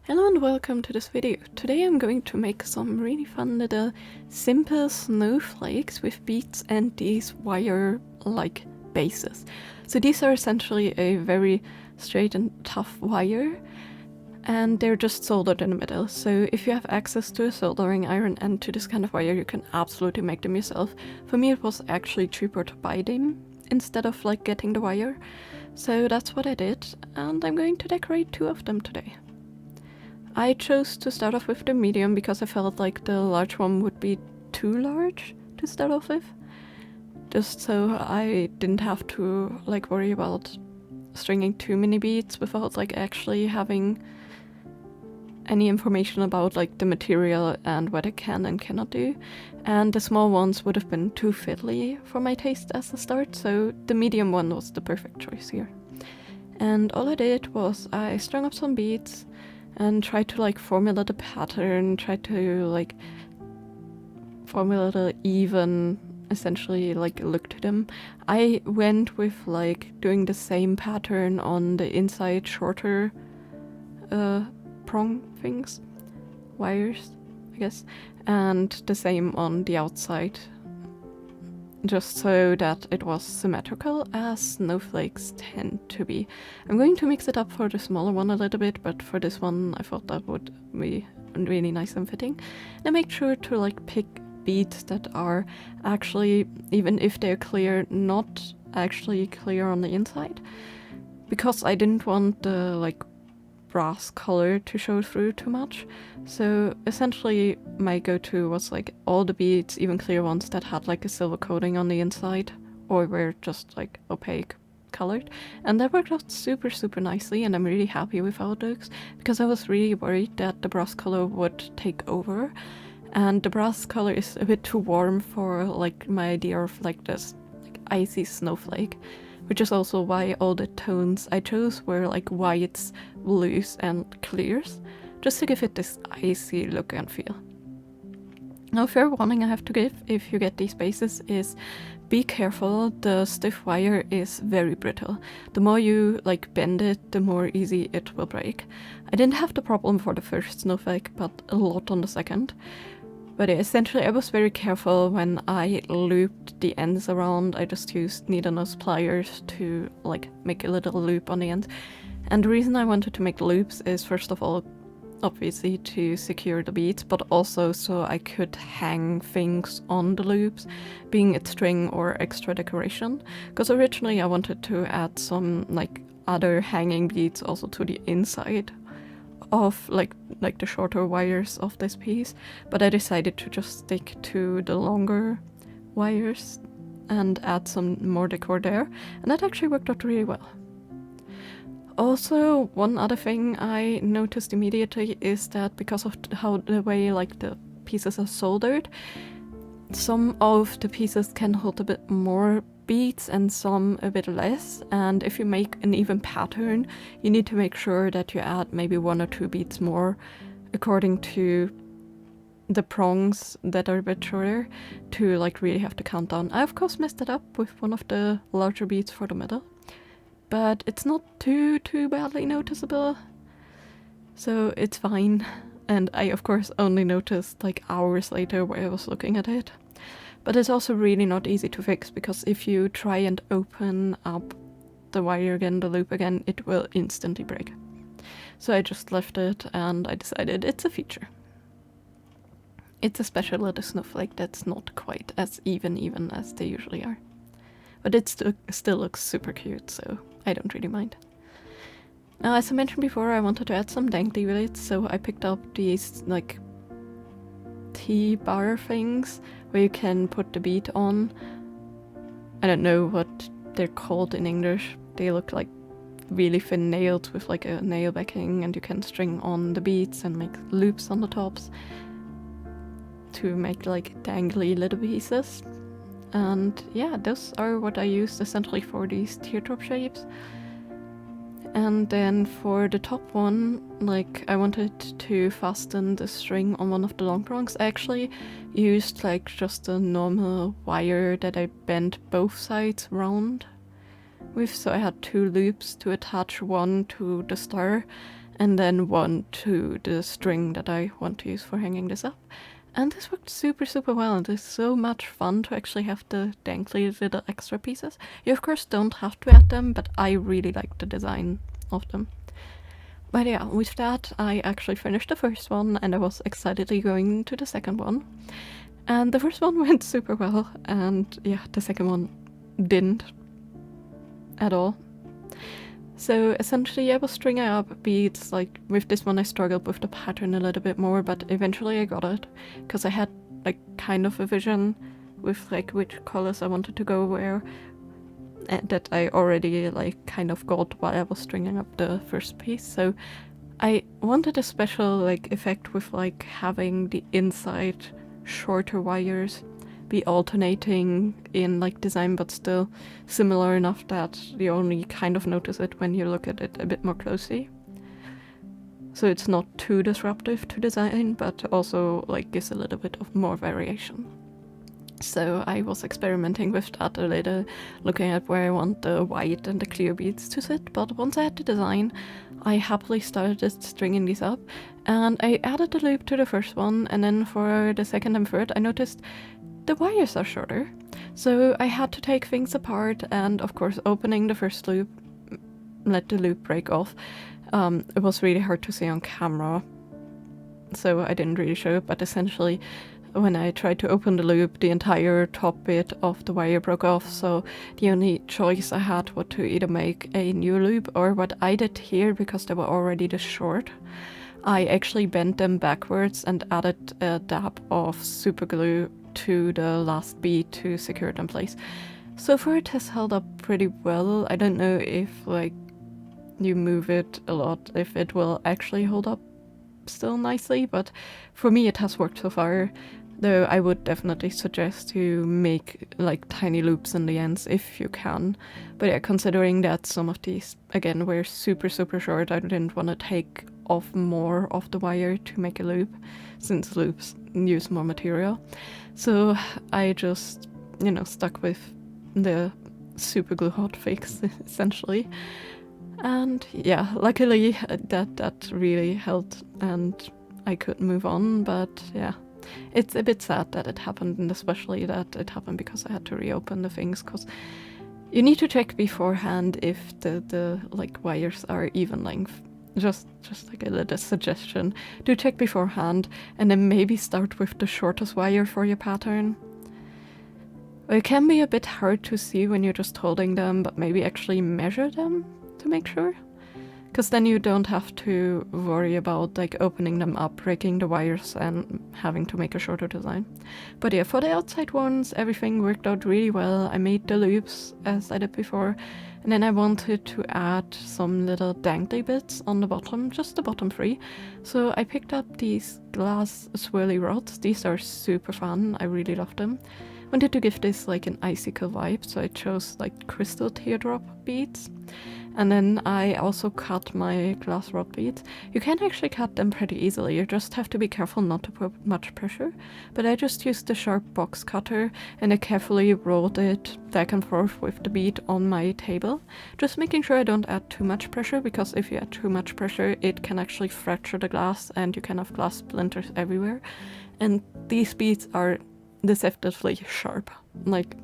Hello and welcome to this video. Today I'm going to make some really fun little simple snowflakes with beads and these wire-like bases. So these are essentially a very straight and tough wire, and they're just soldered in the middle. So if you have access to a soldering iron and to this kind of wire, you can absolutely make them yourself. For me it was actually cheaper to buy them instead of like getting the wire. So that's what I did, and I'm going to decorate 2 of them today. I chose to start off with the medium because I felt like the large one would be too large to start off with. Just so I didn't have to like worry about stringing too many beads without like actually having any information about like the material and what I can and cannot do. And the small ones would have been too fiddly for my taste as a start, so the medium one was the perfect choice here. And all I did was I strung up some beads and try to like formulate a pattern, try to like formulate an even, essentially like look to them. I went with like doing the same pattern on the inside shorter prong things, wires, I guess, and the same on the outside, just so that it was symmetrical, as snowflakes tend to be. I'm going to mix it up for the smaller one a little bit, but for this one I thought that would be really nice and fitting. And make sure to like pick beads that are actually, even if they're clear, not actually clear on the inside, because I didn't want the like brass color to show through too much. So essentially my go-to was like all the beads, even clear ones, that had like a silver coating on the inside or were just like opaque colored, and that worked out super nicely, and I'm really happy with how it looks, because I was really worried that the brass color would take over, and the brass color is a bit too warm for like my idea of like this like icy snowflake, which is also why all the tones I chose were like whites, blues and clears, just to give it this icy look and feel. Now, fair warning I have to give if you get these bases is be careful, the stiff wire is very brittle. The more you like bend it, the more easy it will break. I didn't have the problem for the first snowflake, but a lot on the second. But essentially I was very careful when I looped the ends around. I just used needle nose pliers to like make a little loop on the end. And the reason I wanted to make loops is, first of all, obviously to secure the beads, but also so I could hang things on the loops, being it string or extra decoration. Because originally I wanted to add some like other hanging beads also to the inside of like the shorter wires of this piece, but I decided to just stick to the longer wires and add some more decor there, and that actually worked out really well. Also, one other thing I noticed immediately is that because of how the way like the pieces are soldered, some of the pieces can hold a bit more beads and some a bit less, and if you make an even pattern you need to make sure that you add maybe 1 or 2 beads more according to the prongs that are a bit shorter, to like really have to count down. I of course messed it up with one of the larger beads for the middle, but it's not too badly noticeable, so it's fine. And I of course only noticed like hours later where I was looking at it. But it's also really not easy to fix, because if you try and open up the wire again, the loop again, it will instantly break. So I just left it, and I decided it's a feature. It's a special little snowflake that's not quite as even as they usually are. But it still looks super cute, so I don't really mind. Now, as I mentioned before, I wanted to add some dangly with it, so I picked up these like T-bar things where you can put the bead on. I don't know what they're called in English. They look like really thin nails with like a nail backing, and you can string on the beads and make loops on the tops to make like dangly little pieces. And yeah, those are what I used essentially for these teardrop shapes. And then for the top one, like I wanted to fasten the string on one of the long prongs. I actually used like just a normal wire that I bent both sides round with, so I had 2 loops to attach, one to the star and then one to the string that I want to use for hanging this up. And this worked super, super well, and it's so much fun to actually have the dangly little extra pieces. You of course don't have to add them, but I really like the design of them. But yeah, with that I actually finished the first one, and I was excitedly going to the second one. And the first one went super well, and yeah, the second one didn't at all. So essentially I was stringing up beads. Like with this one I struggled with the pattern a little bit more, but eventually I got it, because I had like kind of a vision with like which colors I wanted to go where, that I already like kind of got while I was stringing up the first piece. So I wanted a special like effect with like having the inside shorter wires be alternating in like design, but still similar enough that you only kind of notice it when you look at it a bit more closely. So it's not too disruptive to design, but also like gives a little bit of more variation. So I was experimenting with that a little, looking at where I want the white and the clear beads to sit, but once I had the design, I happily started stringing these up, and I added the loop to the first one, and then for the second and third I noticed the wires are shorter. So I had to take things apart, and of course opening the first loop, let the loop break off. It was really hard to see on camera, so I didn't really show it, but essentially when I tried to open the loop, the entire top bit of the wire broke off, so the only choice I had was to either make a new loop, or what I did here, because they were already this short, I actually bent them backwards and added a dab of super glue to the last bead to secure it in place. So far it has held up pretty well. I don't know if like you move it a lot, if it will actually hold up still nicely, but for me it has worked so far. Though I would definitely suggest to make like tiny loops in the ends if you can. But yeah, considering that some of these again were super short, I didn't want to take off more of the wire to make a loop, since loops use more material. So I just, you know, stuck with the super glue hotfix essentially. And yeah, luckily that really helped and I could move on. But yeah, it's a bit sad that it happened, and especially that it happened because I had to reopen the things, because you need to check beforehand if the like wires are even length. Just like a little suggestion, do check beforehand, and then maybe start with the shortest wire for your pattern. It can be a bit hard to see when you're just holding them, but maybe actually measure them to make sure, because then you don't have to worry about like opening them up, breaking the wires, and having to make a shorter design. But yeah, for the outside ones everything worked out really well. I made the loops as I did before, and then I wanted to add some little dangly bits on the bottom, just the bottom three. So I picked up these glass swirly rods. These are super fun, I really love them. Wanted to give this like an icicle vibe, so I chose like crystal teardrop beads. And then I also cut my glass rod beads. You can actually cut them pretty easily, you just have to be careful not to put much pressure. But I just used the sharp box cutter and I carefully rolled it back and forth with the bead on my table. Just making sure I don't add too much pressure, because if you add too much pressure it can actually fracture the glass and you can have glass splinters everywhere. And these beads are deceptively sharp, like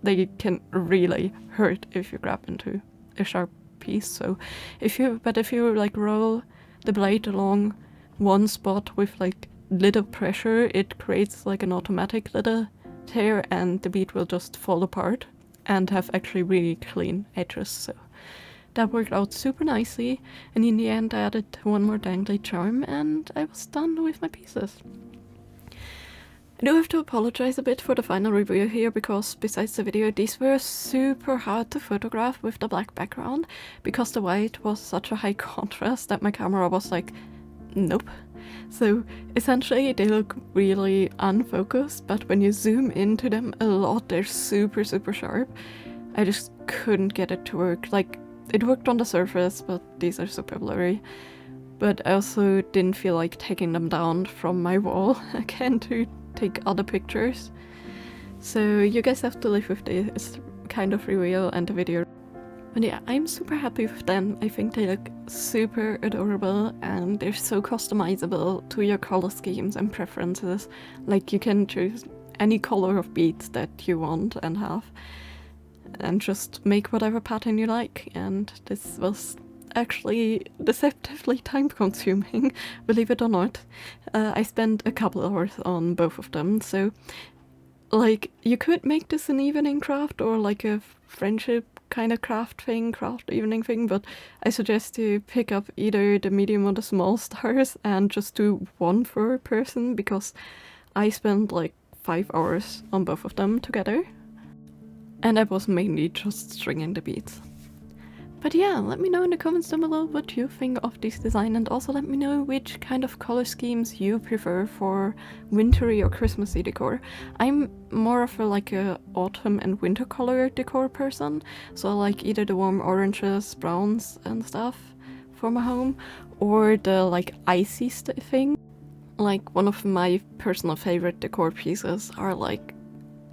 they can really hurt if you grab into a sharp piece. So if you like roll the blade along one spot with like little pressure, it creates like an automatic little tear and the bead will just fall apart and have actually really clean edges. So that worked out super nicely, and in the end I added one more dangly charm and I was done with my pieces. I do have to apologize a bit for the final review here, because besides the video, these were super hard to photograph with the black background, because the white was such a high contrast that my camera was like, nope. So essentially they look really unfocused, but when you zoom into them a lot, they're super sharp. I just couldn't get it to work. Like, it worked on the surface, but these are super blurry. But I also didn't feel like taking them down from my wall again to take other pictures. So you guys have to live with this kind of reveal and the video. But yeah, I'm super happy with them. I think they look super adorable and they're so customizable to your color schemes and preferences. Like you can choose any color of beads that you want and have and just make whatever pattern you like. And this was actually deceptively time consuming, believe it or not. I spent a couple hours on both of them, so like you could make this an evening craft or like a friendship kind of craft evening thing, but I suggest you pick up either the medium or the small stars and just do one for a person, because I spent like 5 hours on both of them together, and I was mainly just stringing the beads. But yeah, let me know in the comments down below what you think of this design, and also let me know which kind of color schemes you prefer for wintry or Christmassy decor. I'm more of a autumn and winter color decor person, so I like either the warm oranges, browns and stuff for my home, or the like icy thing. Like one of my personal favorite decor pieces are like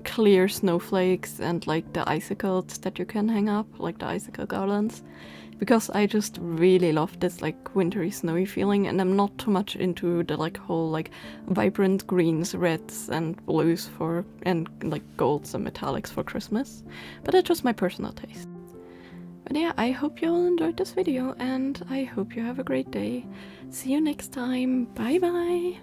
clear snowflakes and like the icicles that you can hang up, like the icicle garlands, because I just really love this like wintry snowy feeling, and I'm not too much into the like whole like vibrant greens, reds and blues for and like golds and metallics for Christmas, but that's just my personal taste. But yeah, I hope you all enjoyed this video and I hope you have a great day. See you next time. Bye bye!